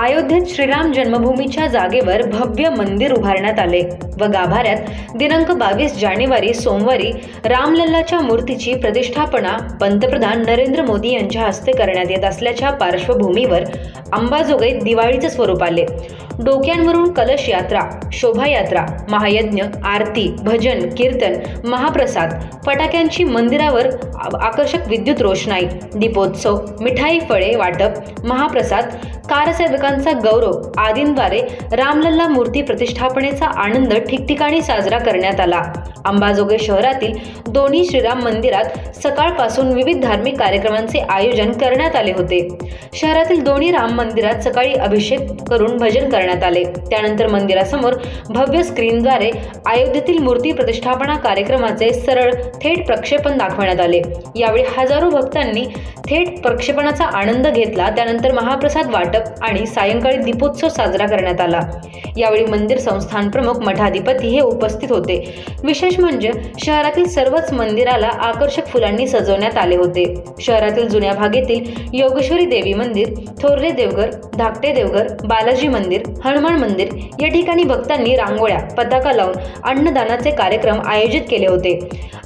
अयोध्येत श्रीराम जन्मभूमीच्या जागेवर भव्य मंदिर उभारण्यात आले व गाभाऱ्यात दिनांक 22 जानेवारी सोमवारी रामलल्लाच्या मूर्तीची प्रतिष्ठापना पंतप्रधान नरेंद्र मोदी यांच्या हस्ते करण्यात येत असल्याच्या पार्श्वभूमीवर अंबाजोगाईत दिवाळीचे स्वरूप आले। डोक्यांवरून कलश यात्रा, शोभायात्रा, महायज्ञ, आरती, भजन, कीर्तन, महाप्रसाद, फटाक्यांची मंदिरावर आकर्षक विद्युत रोषणाई, दीपोत्सव, मिठाई, फळे वाटप, महाप्रसाद, कारसेवकांचा गौरव आदींद्वारे रामलल्ला मूर्ती प्रतिष्ठापनेचा आनंद ठिकठिकाणी साजरा करण्यात आला। अंबाजोगाई शहरातील दोन्ही श्रीराम मंदिरात सकाळपासून विविध धार्मिक कार्यक्रमांचे आयोजन करण्यात आले होते। शहरातील दोन्ही राम मंदिरात सकाळी अभिषेक करून भजन करण्यात आले। त्यानंतर मंदिरासमोर भव्य स्क्रीनद्वारे अयोध्येतील मूर्ती प्रतिष्ठापना कार्यक्रमाचे सरळ थेट प्रक्षेपण दाखवण्यात आले। यावेळी हजारो भक्तांनी थेट प्रक्षेपणाचा आनंद घेतला। त्यानंतर महाप्रसाद वाटप आणि सायंकाळी दीपोत्सव साजरा करण्यात आला। यावेळी मंदिर संस्थान प्रमुख मठाधिपती हे उपस्थित होते। विशेष म्हणजे शहरातील सर्वच मंदिराला आकर्षक फुलांनी सजवण्यात आले होते। शहरातील जुन्या भागेतील योगेश्वरी देवी मंदिर, थोरले देवघर, धाकटे देवघर, बालाजी मंदिर, हनुमान मंदिर या ठिकाणी भक्तांनी रांगोळ्या, पताका लावून अन्नदानाचे कार्यक्रम आयोजित केले होते।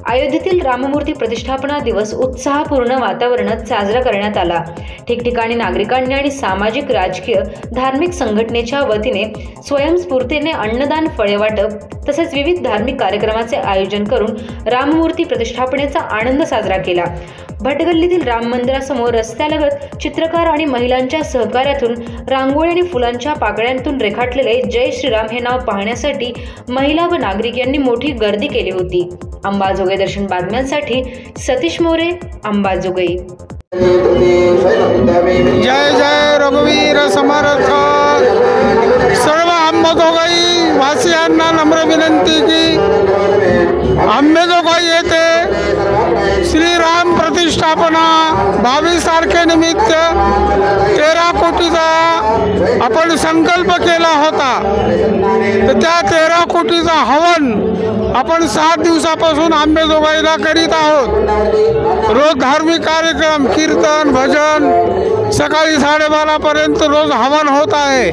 अयोध्येतील राममूर्ती प्रतिष्ठापना दिवस उत्साहपूर्ण वातावरणात साजरा करण्यात आला। ठिकठिकाणी नागरिकांनी आणि सामाजिक, राजकीय, धार्मिक संघटनेच्या वतीने स्वयंस्फूर्तीने अन्नदान, फळे वाटप तसेच विविध धार्मिक कार्यक्रमाचे आयोजन करून राममूर्ती प्रतिष्ठापनेचा आनंद साजरा केला। भटगल्लीतील राम मंदिरासमोर रस्त्यालगत चित्रकार आणि महिलांच्या सहकार्यातून रांगोळी आणि फुलांच्या पाकळ्यांतून रेखाटलेले जय श्रीराम हे नाव पाहण्यासाठी महिला व नागरिक यांनी मोठी गर्दी केली होती। अंबाजोगाई दर्शन बातम्यांसाठी सतीश मोरे, अंबाजोगाई। जय जय रघुवीर समर्थ। सर्व अंबाजोगाई वासियांना नम्र विनंती की अंबाजोगाई येथे श्रीराम प्रतिष्ठापना 22 तारखेनिमित्त 13 कोटीचा आपण संकल्प केला होता। तर त्या 13 कोटीचा हवन आपण 7 दिवसापासून अंबाजोगाईला करीत आहोत। रोज धार्मिक कार्यक्रम, कीर्तन, भजन सकाळी 12:30 पर्यंत रोज हवन होत आहे।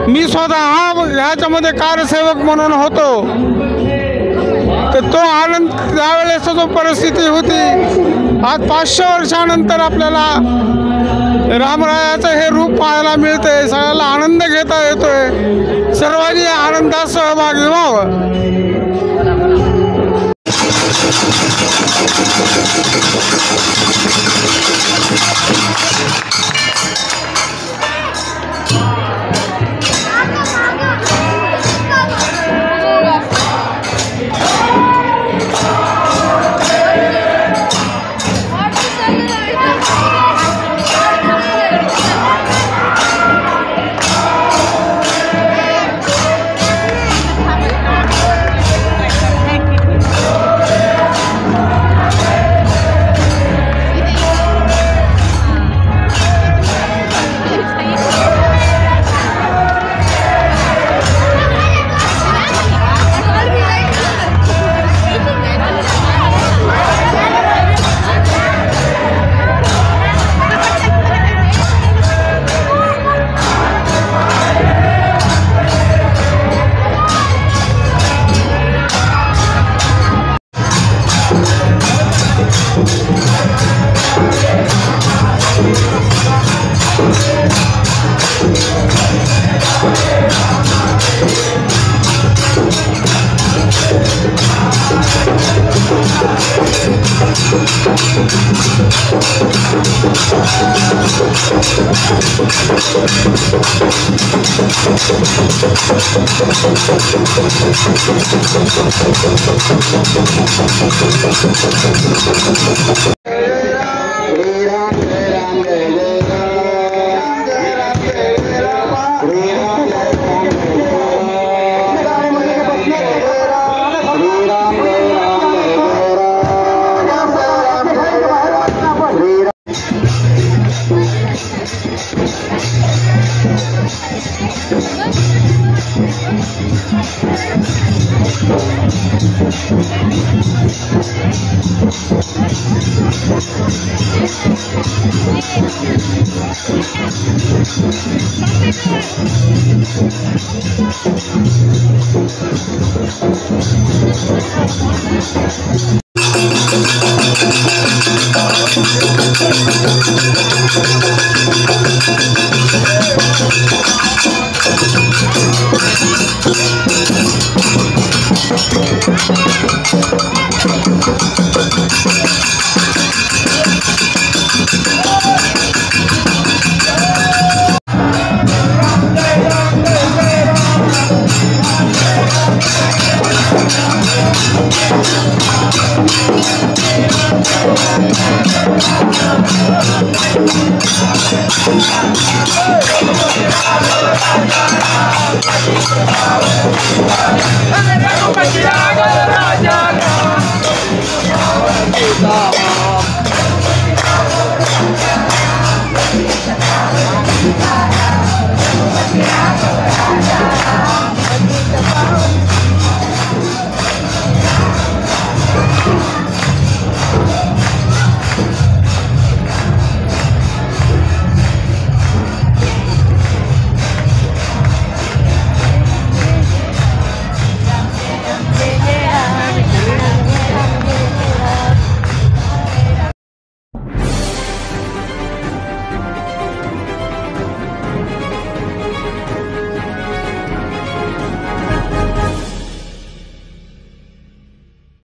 मी स्वतः याच्यामध्ये कारसेवक म्हणून होतो। तर तो आनंद त्यावेळेस जो परिस्थिती होती, आज 500 वर्षानंतर आपल्याला रामरायाचं हे रूप पाहायला मिळते। सगळ्याला आनंद घेता येतोय। सर्वांनी आनंदात सहभागी व्हावं।